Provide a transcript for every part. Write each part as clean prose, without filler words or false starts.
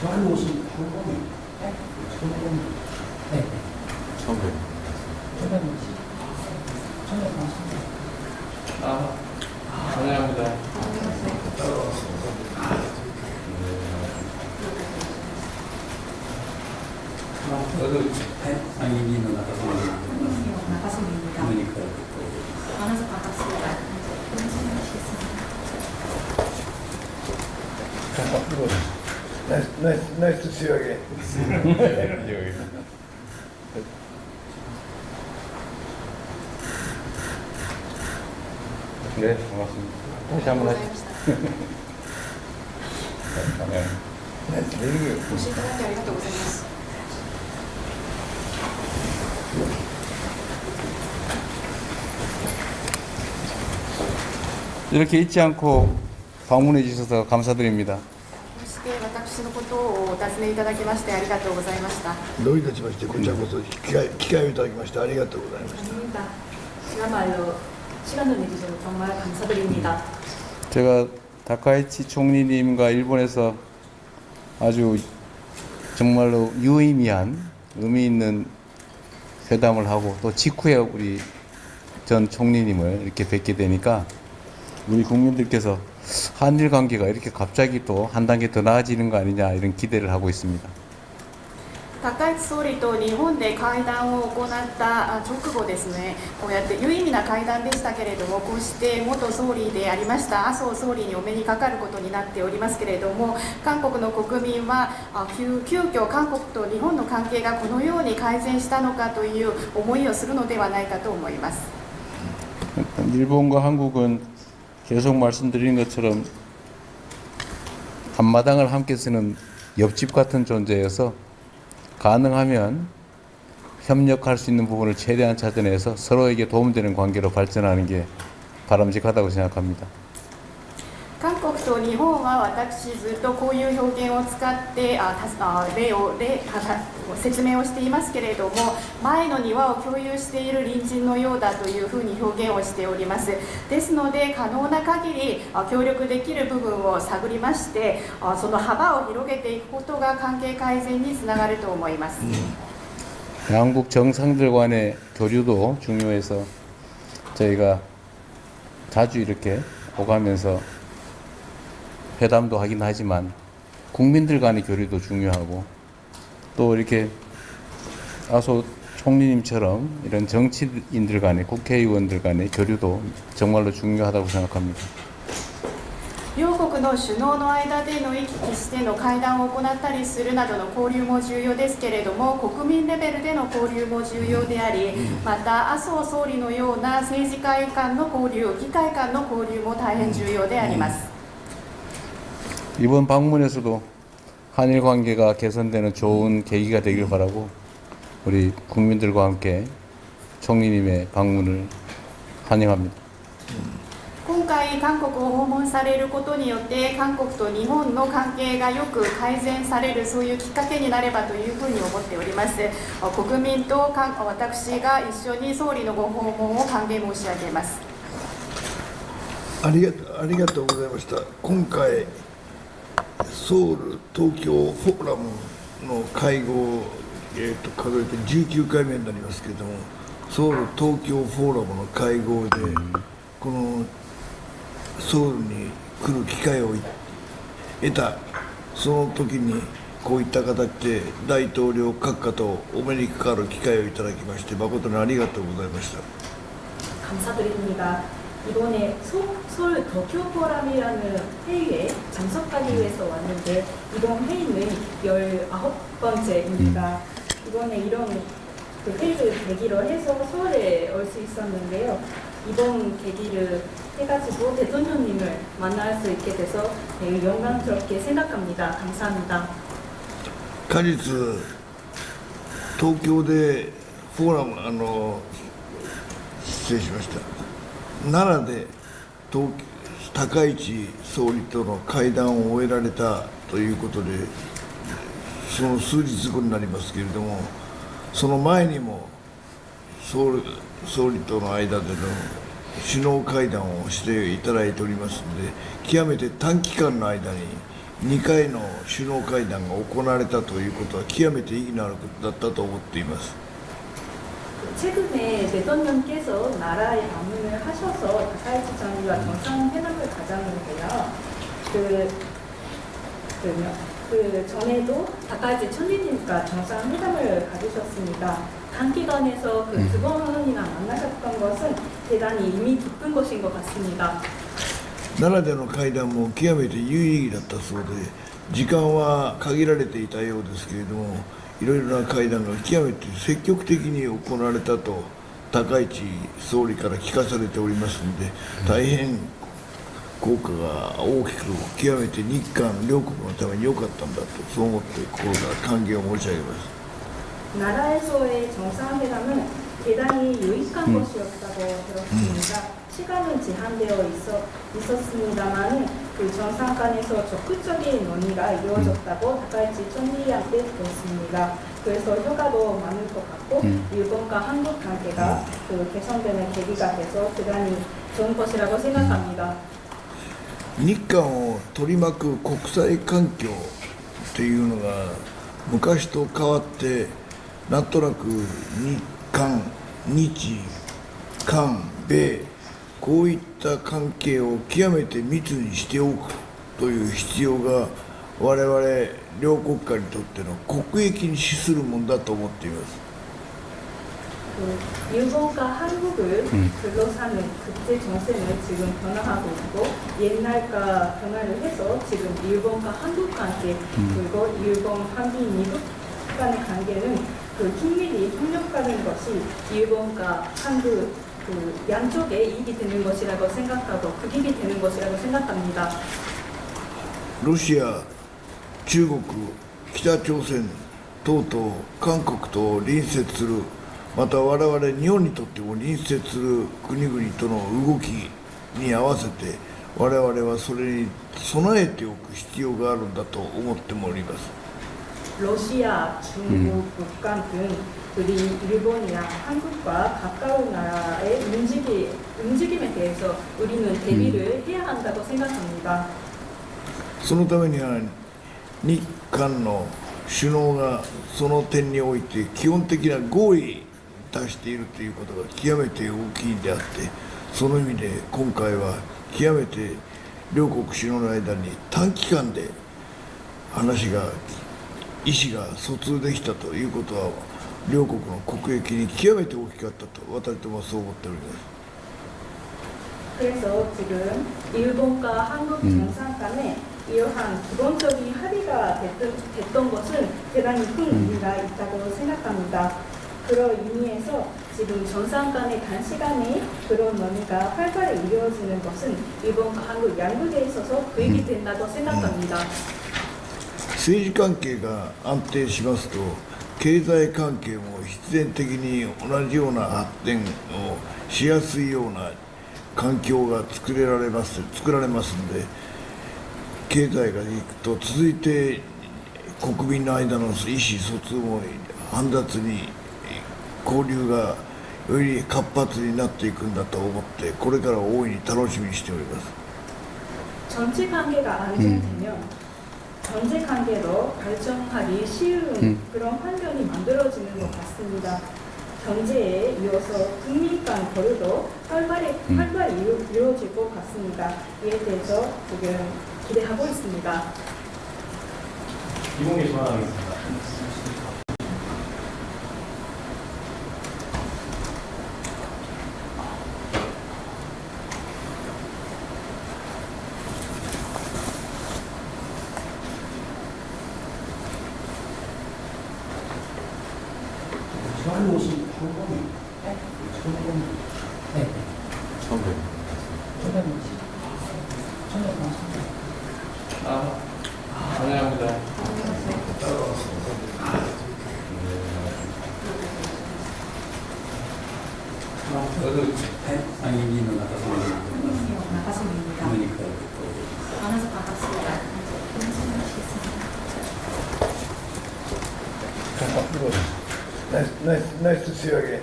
처음 오신 한국인. 네? 네. 처음 뵙 처음 오신. 환영합니다. 아니, 이는 나가서 나가십니다. 그러니까. 만나서 반갑습니다. Nice to see you again. 네, 반갑습니다. 다시 한번 하시죠. 네. Nice meeting you. ご視聴いただきありがとうございます。 이렇게 잊지 않고 방문해 주셔서 감사드립니다. こうして私のことをお尋ねいただきましてありがとうございました。どういたしまして、こちらこそ機会をいただきましてありがとうございました。 아닙니다. 그야말로 시간을 내주셔서 정말 감사드립니다. 제가 다카이치 총리님과 일본에서 아주 정말로 유의미한 의미 있는 회담을 하고 또 직후에 우리 전 총리님을 이렇게 뵙게 되니까 우리 국민들께서 한일 관계가 이렇게 갑자기 또 한 단계 더 나아지는 거 아니냐 이런 기대를 하고 있습니다. 高市総理と日本で会談を行った直後ですね、こうやって有意義な会談でしたけれども、こうして元総理でありました麻生総理にお目にかかることになっておりますけれども、韓国の国民は急遽韓国と日本の関係がこのように改善したのかという思いをするのではないかと思います。 일본과 한국은 계속 말씀드린 것처럼 한마당을 함께 쓰는 옆집 같은 존재여서 가능하면 협력할 수 있는 부분을 최대한 찾아내서 서로에게 도움되는 관계로 발전하는 게 바람직하다고 생각합니다. 韓国と日本は私ずっとこういう表現を使って説明をしていますけれども、前の庭を共有している隣人のようだというふうに表現をしております。ですので可能な限り協力できる部分を探りまして、その幅を広げていくことが関係改善につながると思います。 양국 정상들 간의 교류도 중요해서 저희가 자주 이렇게 오가면서 회담도 하긴 하지만 국민들 간의 교류도 중요하고 또 이렇게 아소 총리님처럼 이런 정치인들 간의 국회의원들 간의 교류도 정말로 중요하다고 생각합니다. 両国の首脳の間での行き来しての会談を行ったりするなどの交流も重要ですけれども、国民レベルでの交流も重要であり、また麻生総理のような政治家間の交流、議会間の交流も大変重要であります。 이번 방문에서도 한일 관계가 개선되는 좋은 계기가 되길 바라고 우리 국민들과 함께 총리님의 방문을 환영합니다. 今回韓国を訪問されることによって韓国と日本の関係がよく改善される、そういうきっかけになればというふうに思っております。国民と私が一緒に総理のご訪問を歓迎申し上げます。ありがとうございました。今回ソウル東京フォーラムの会合、数えて19回目になりますけれども、ソウル東京フォーラムの会合でこのソウルに来る機会を得た、その時にこういった形で大統領閣下とお目にかかる機会をいただきまして誠にありがとうございました。 감사드립니다. 이번에 서울 도쿄 포럼이라는 회의에 참석하기 위해서 왔는데 이번 회의는 19번째입니다. 이번에 이런 회의를 계기로 해서 서울에 올 수 있었는데요. 이번 계기를 해가지고 대통령님을 만날 수 있게 돼서 매우 영광스럽게 생각합니다. 감사합니다. 果実東京でフォーラム失礼しました。奈良で高市総理との会談を終えられたということで、その数日後になりますけれども、その前にも総理との間での首脳会談をしていただいておりますので、極めて短期間の間に2回の首脳会談が行われたということは極めて意義のあることだったと思っています。 최근에 대통령께서 나라에 방문을 하셔서 다카이치 총리와 정상회담을 가졌는데요. 그 전에도 다카이치 총리님과 정상회담을 가지셨습니다. 단기간에서 그 두 번이나 만나셨던 것은 대단히 의미 깊은 것인 것 같습니다. 奈良での会談も極めて有意義だったそうで、時間は限られていたようですけれども、いろいろな会談が極めて積極的に行われたと高市総理から聞かされておりますので、大変効果が大きく、極めて日韓両国のために良かったんだと、そう思って心から歓迎を申し上げます。 나라에서의 정상회담은 대단히 유익한 것이었다고 들었습니다. 시간은 제한되어 있었습니다만 그 정상 간에서 적극적인 논의가 이루어졌다고 다카이치 총리한테 들었습니다. 그래서 효과도 많을 것 같고 일본과 한국 관계가 그 개선되는 계기가 돼서 대단히 좋은 것이라고 생각합니다. 日韓を取り巻く国際環境というのが昔と変わって、なんとなく日韓、日韓、米、こういった関係を極めて密にしておくという必要が我々両国家にとっての国益に資するものだと思っています。 일본과 한국을 둘러싸는 국제 정세는 지금 변화하고 있고 옛날과 변화를 해서 지금 일본과 한국 관계 그리고 일본, 한국, 미국 간의 관계는 그 긴밀히 협력하는 것이 일본과 한국 그 양쪽에 이익이 되는 것이라고 생각하고 극익이 되는 것이라고 생각합니다. ロシア、中国、北朝鮮等々韓国と隣接する、また我々日本にとっても隣接する国々との動きに合わせて我々はそれに備えておく必要があるんだと思っております。 러시아, 중국, 북한 등 우리 일본이나 한국과 가까운 나라의 움직임에 대해서 우리는 대비를 해야 한다고 생각합니다. そのためには日韓の首脳がその点において基本的な合意を出しているということが極めて大きいんであって、その意味で今回は極めて両国首脳の間に短期間で話が意思が疎通できたということは両国の国益に極めて大きかったと私どもはそう思っております。 그래서 지금 일본과 한국 정상 간에 이러한 기본적인 합의가 됐던 것은 대단히 큰 의미가 있다고 생각합니다. 그런 의미에서 지금 정상 간의 단시간에 그런 논의가 활발히 이루어지는 것은 일본과 한국 양국에 있어서 도움이 된다고 생각합니다. 政治関係が安定しますと経済関係も必然的に同じような発展をしやすいような環境が作られますので、経済がいくと続いて国民の間の意思疎通も煩雑に交流がより活発になっていくんだと思ってこれから大いに楽しみにしております。 전체 관계가 안정되면 전체 관계도 발전하기 쉬운 그런 환경이 만들어지는 것 같습니다. 경제에 이어서 국민 간 거래도 활발히 이루어질 것 같습니다. 이에 대해서 지금 기대하고 있습니다. 이봉기 소환하겠습니다. 처음 오신 한국인? 네. 네. 처음 환영합니다. 상임위는 나가십니다. 그러니까 만나서 반갑습니다. Nice to see you again.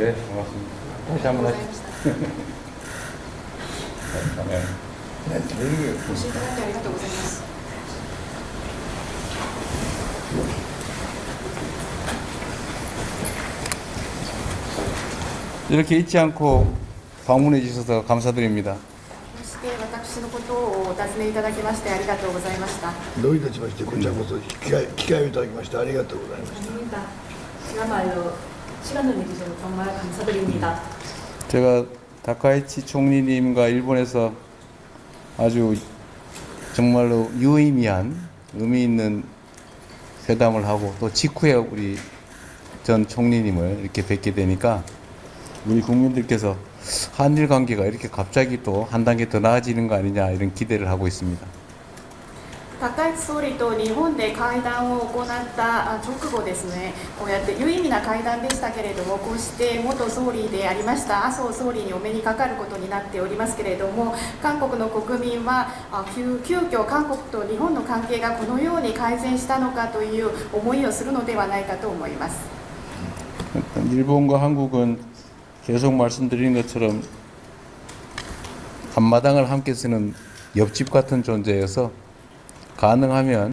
네, 고맙습니다. 다시 ありがとう 한번 ござい 하시죠. ました。 네. ご視聴いただきありがとうございます。 이렇게 잊지 않고 방문해 주셔서 감사드립니다. そして私のことをお尋ねいただきましてありがとうございました。どういたしましてこちらこそ機会をいただきましてありがとうございました 아닙니다. 그야말로 시간을 내주셔서 정말 감사드립니다. 제가 다카이치 총리님과 일본에서 아주 정말로 유의미한 의미 있는 회담을 하고 또 직후에 우리 전 총리님을 이렇게 뵙게 되니까 우리 국민들께서 한일 관계가 이렇게 갑자기 또 한 단계 더 나아지는 거 아니냐 이런 기대를 하고 있습니다. 高市総理と日本で会談を行った直後ですね、こうやって有意味な会談でしたけれども、こうして元総理でありました麻生総理にお目にかかることになっておりますけれども、韓国の国民は急遽韓国と日本の関係がこのように改善したのかという思いをするのではないかと思います。 일본과 한국은 계속 말씀드린 것처럼 앞마당을 함께 쓰는 옆집 같은 존재여서 가능하면